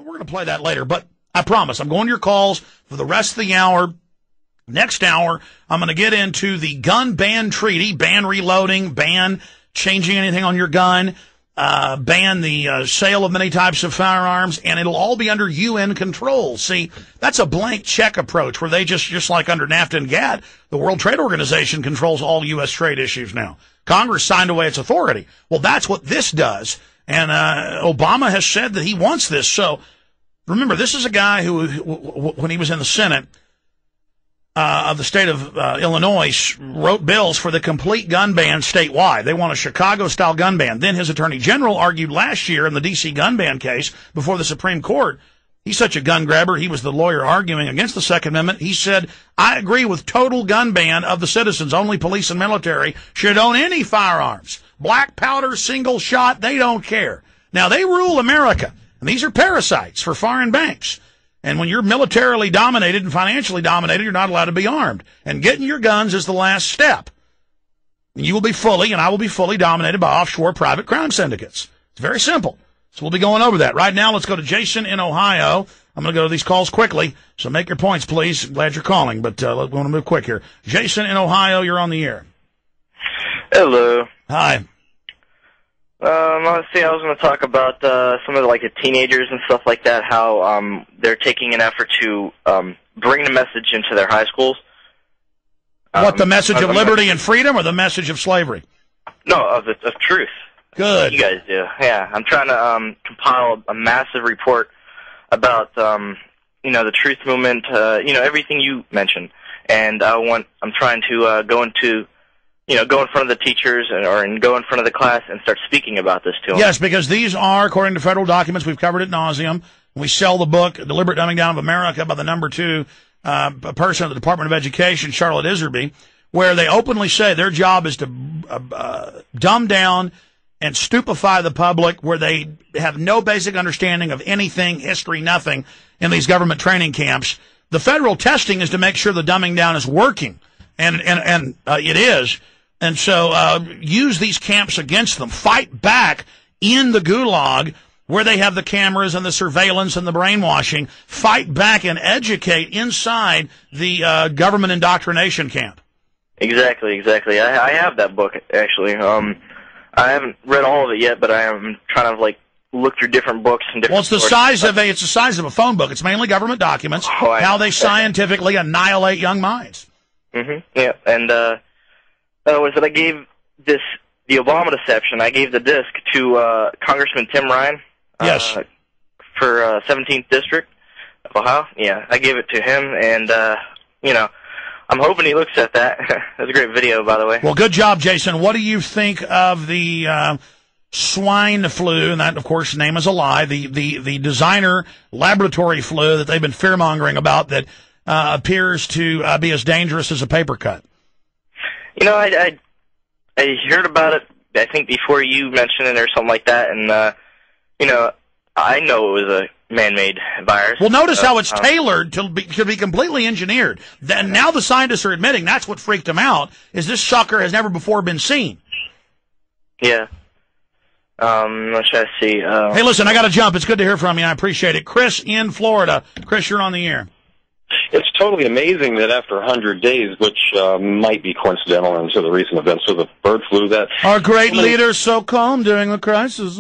we're going to play that later, but I promise I'm going to your calls for the rest of the hour. Next hour, I'm going to get into the gun ban treaty, ban reloading, ban changing anything on your gun, ban the sale of many types of firearms, and it'll all be under UN control. See, that's a blank check approach where they just like under NAFTA and GATT, the World Trade Organization controls all U.S. trade issues now. Congress signed away its authority. Well, that's what this does, and Obama has said that he wants this. So remember, this is a guy who, when he was in the Senate, of the state of Illinois, wrote bills for the complete gun ban statewide. They want a Chicago-style gun ban. Then his attorney general argued last year in the D.C. gun ban case before the Supreme Court. He's such a gun grabber. He was the lawyer arguing against the Second Amendment. He said, I agree with total gun ban of the citizens. Only police and military should own any firearms. Black powder, single shot, they don't care. Now, they rule America, and these are parasites for foreign banks. And when you're militarily dominated and financially dominated, you're not allowed to be armed. And getting your guns is the last step. You will be fully, and I will be fully dominated by offshore private crime syndicates. It's very simple. So we'll be going over that. Right now, let's go to Jason in Ohio. I'm going to go to these calls quickly, so make your points, please. Glad you're calling, but we want to move quick here. Jason in Ohio, you're on the air. Hello. Hi. Honestly, I was going to talk about some of the teenagers and stuff like that, how they're taking an effort to bring the message into their high schools. What, the message of liberty and freedom or the message of slavery? No, of truth. Good. You guys do. Yeah, I'm trying to compile a massive report about, the truth movement, everything you mentioned. And I'm trying to go in front of the teachers and go in front of the class and start speaking about this to them. Yes, because these are, according to federal documents, we've covered ad nauseum. We sell the book, Deliberate Dumbing Down of America, by the number 2 person at the Department of Education, Charlotte Iserby, where they openly say their job is to dumb down and stupefy the public, where they have no basic understanding of anything, history, nothing, in these government training camps. The federal testing is to make sure the dumbing down is working, and it is. And so use these camps against them. Fight back in the gulag where they have the cameras and the surveillance and the brainwashing. Fight back and educate inside the government indoctrination camp. Exactly. I have that book, actually. I haven't read all of it yet, but I am trying to look through different books and different. Well, it's the size of a phone book. It's mainly government documents. How they scientifically annihilate young minds. Mm-hmm. Yeah, and was that I gave the Obama deception. I gave the disc to Congressman Tim Ryan. Yes. For 17th District of Ohio. Yeah, I gave it to him, and I'm hoping he looks at that. That's a great video, by the way. Well, good job, Jason. What do you think of the swine flu? And that, of course, name is a lie. The designer laboratory flu that they've been fear-mongering about that appears to be as dangerous as a paper cut. I heard about it, I think, before you mentioned it or something like that, and, I know it was a man-made virus. Well, notice how it's tailored to be completely enginered. Now the scientists are admitting that's what freaked them out, is this sucker has never before been seen. Yeah. Let's try to see. Hey, listen, I got to jump. It's good to hear from you. I appreciate it. Chris in Florida. Chris, you're on the air. It's totally amazing that after 100 days, which might be coincidental into the recent events of the bird flu, that our great leader so calm during the crisis.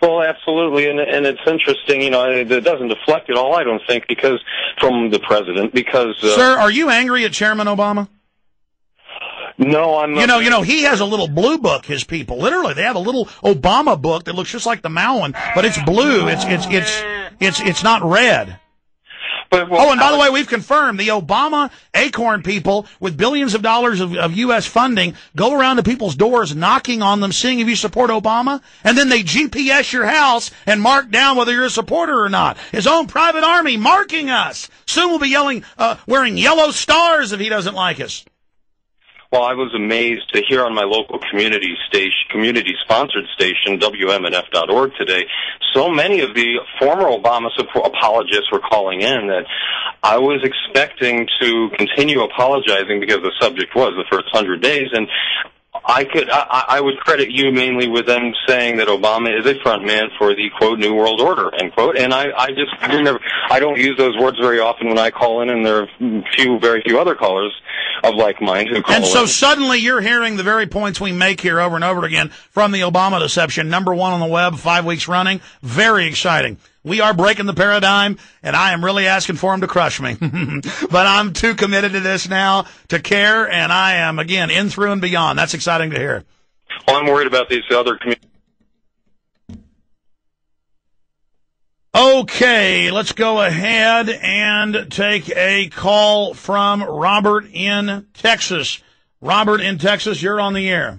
Well, absolutely, and it's interesting. It doesn't deflect at all, I don't think, from the president. Because sir, are you angry at Chairman Obama? No, I'm not. He has a little blue book. His people, literally, they have a little Obama book that looks just like the Mao one, but it's blue. It's not red. And by the way, we've confirmed the Obama Acorn people with billions of dollars of U.S. funding go around to people's doors knocking on them, seeing if you support Obama, and then they GPS your house and mark down whether you're a supporter or not. His own private army marking us. Soon we'll be wearing yellow stars if he doesn't like us. Well, I was amazed to hear on my local community-sponsored station, WMNF.org today, so many of the former Obama apologists were calling in that I was expecting to continue apologizing because the subject was the first 100 days, and I would credit you mainly with them saying that Obama is a front man for the, quote, New World Order, end quote. And I don't use those words very often when I call in, and there are very few other callers of like mind who call in. And so suddenly you're hearing the very points we make here over and over again from the Obama deception, #1 on the web, 5 weeks running. Very exciting. We are breaking the paradigm, and I am really asking for him to crush me. But I'm too committed to this now to care, and I am, again, in through and beyond. That's exciting to hear. Well, I'm worried about these other communities. Okay, let's go ahead and take a call from Robert in Texas. Robert in Texas, you're on the air.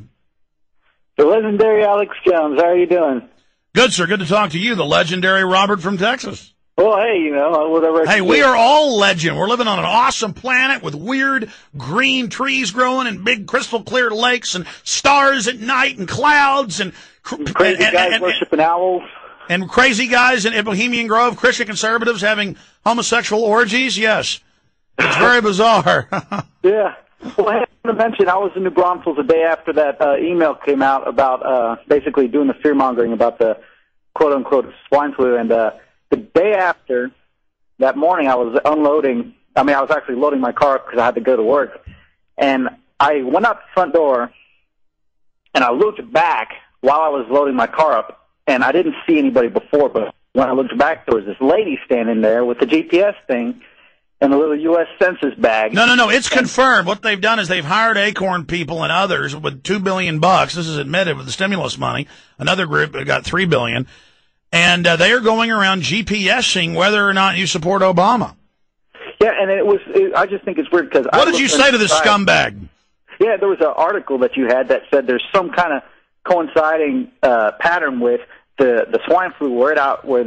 The legendary Alex Jones, how are you doing? Good, sir. Good to talk to you, the legendary Robert from Texas. Well, hey, whatever. Hey, we are all legend. We're living on an awesome planet with weird green trees growing and big crystal clear lakes and stars at night and clouds and crazy guys worshiping owls. And crazy guys in Bohemian Grove, Christian conservatives having homosexual orgies. Yes. It's very bizarre. Yeah. Well, I have to mention, I was in New Braunfels the day after that email came out about basically doing the fear-mongering about the quote-unquote swine flu. And the day after, that morning, I was unloading. I was actually loading my car up because I had to go to work. And I went out the front door, and I looked back while I was loading my car up, and I didn't see anybody before. But when I looked back, there was this lady standing there with the GPS thing and a little U.S. Census bag. No. It's confirmed. What they've done is they've hired Acorn people and others with $2 billion. This is admitted with the stimulus money. Another group that got $3 billion. And they are going around GPSing whether or not you support Obama. Yeah, and I just think it's weird because... What did you say to this scumbag? Yeah, there was an article that you had that said there's some kind of coinciding pattern with the swine flu where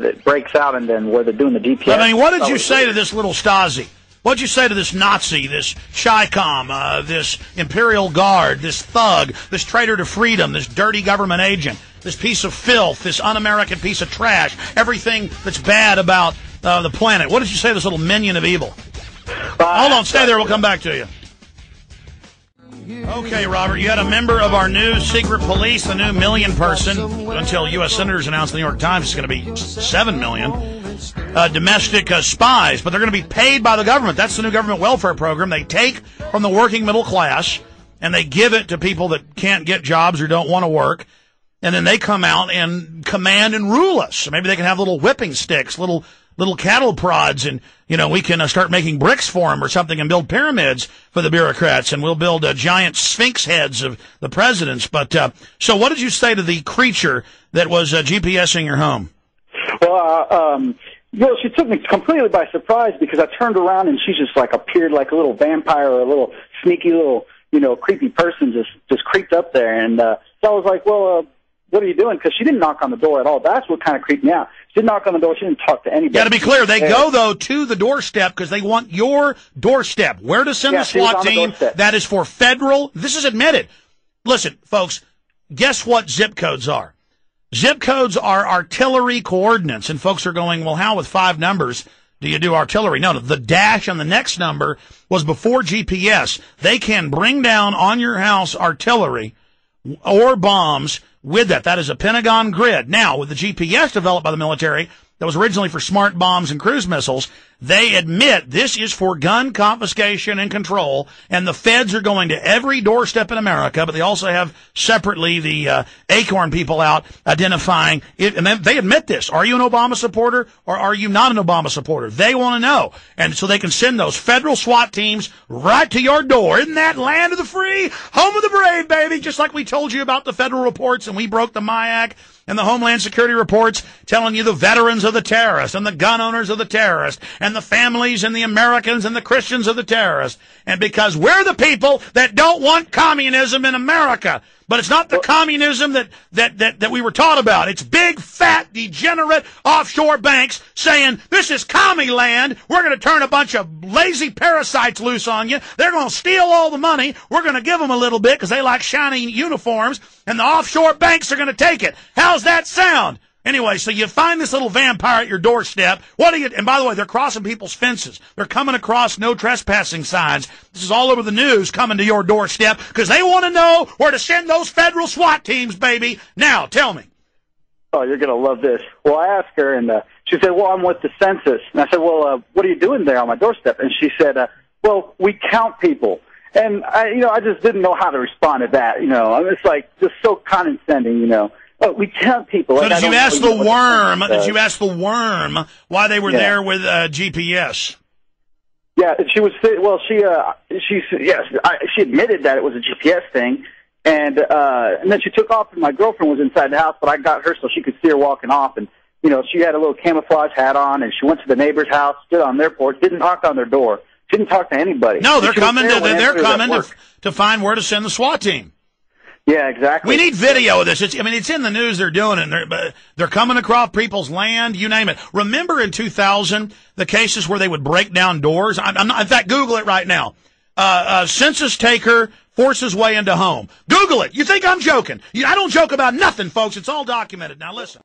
it breaks out and then where they're doing the GPS. I mean, what did you say to this little Stasi? What did you say to this Nazi, this Chi-Com, this Imperial Guard, this thug, this traitor to freedom, this dirty government agent, this piece of filth, this un-American piece of trash, everything that's bad about the planet? What did you say to this little minion of evil? Hold on, stay there. We'll come back to you. Okay, Robert, you had a member of our new secret police, the new million person, until U.S. senators announced in the New York Times it's going to be 7 million, domestic spies, but they're going to be paid by the government. That's the new government welfare program. They take from the working middle class, and they give it to people that can't get jobs or don't want to work, and then they come out and command and rule us. So maybe they can have little whipping sticks, little cattle prods, and, we can start making bricks for them or something and build pyramids for the bureaucrats, and we'll build giant sphinx heads of the presidents. But, so what did you say to the creature that was GPSing your home? Well, she took me completely by surprise because I turned around and she just appeared like a little vampire or a little sneaky little, creepy person just creeped up there. And, so I was like, well, what are you doing? Because she didn't knock on the door at all. That's what kind of creeped me out. She didn't knock on the door. She didn't talk to anybody. Got to be clear. They go, though, to the doorstep because they want your doorstep. Where to send the SWAT team? That is for federal. This is admitted. Listen, folks, guess what zip codes are? Zip codes are artillery coordinates. And folks are going, well, how with 5 numbers do you do artillery? No, the dash on the next number was before GPS. They can bring down on your house artillery or bombs with that. That is a Pentagon grid. Now, with the GPS developed by the military, that was originally for smart bombs and cruise missiles, they admit this is for gun confiscation and control, and the feds are going to every doorstep in America, but they also have separately the Acorn people out identifying it, and they admit this. Are you an Obama supporter or are you not an Obama supporter? They want to know, and so they can send those federal SWAT teams right to your door. Isn't that land of the free, home of the brave, baby? Just like we told you about the federal reports, and we broke the MIAC and the Homeland Security reports telling you the veterans of the terrorists and the gun owners of the terrorists and the families and the Americans and the Christians of the terrorists. And because we're the people that don't want communism in America. But it's not the communism that we were taught about. It's big, fat, degenerate offshore banks saying, this is commie land. We're going to turn a bunch of lazy parasites loose on you. They're going to steal all the money. We're going to give them a little bit because they like shiny uniforms. And the offshore banks are going to take it. How's that sound? Anyway, so you find this little vampire at your doorstep. What do you? And by the way, they're crossing people's fences. They're coming across no trespassing signs. This is all over the news, coming to your doorstep because they want to know where to send those federal SWAT teams, baby. Now, tell me. Oh, you're going to love this. Well, I asked her, and she said, well, I'm with the census. And I said, well, what are you doing there on my doorstep? And she said, well, we count people. And, I just didn't know how to respond to that, It's like just so condescending, Oh, we count people. So did you ask the worm? Did you ask the worm why they were there with GPS? Yeah, she was. Well, she admitted that it was a GPS thing, and then she took off. And my girlfriend was inside the house, but I got her so she could see her walking off. And she had a little camouflage hat on, and she went to the neighbor's house, stood on their porch, didn't knock on their door, didn't talk to anybody. No, they're coming to find where to send the SWAT team. Yeah, exactly. We need video of this. It's in the news. They're doing it. They're coming across people's land. You name it. Remember in 2000 the cases where they would break down doors? I'm not. In fact, Google it right now. Census taker forces way into home. Google it. You think I'm joking? I don't joke about nothing, folks. It's all documented. Now listen.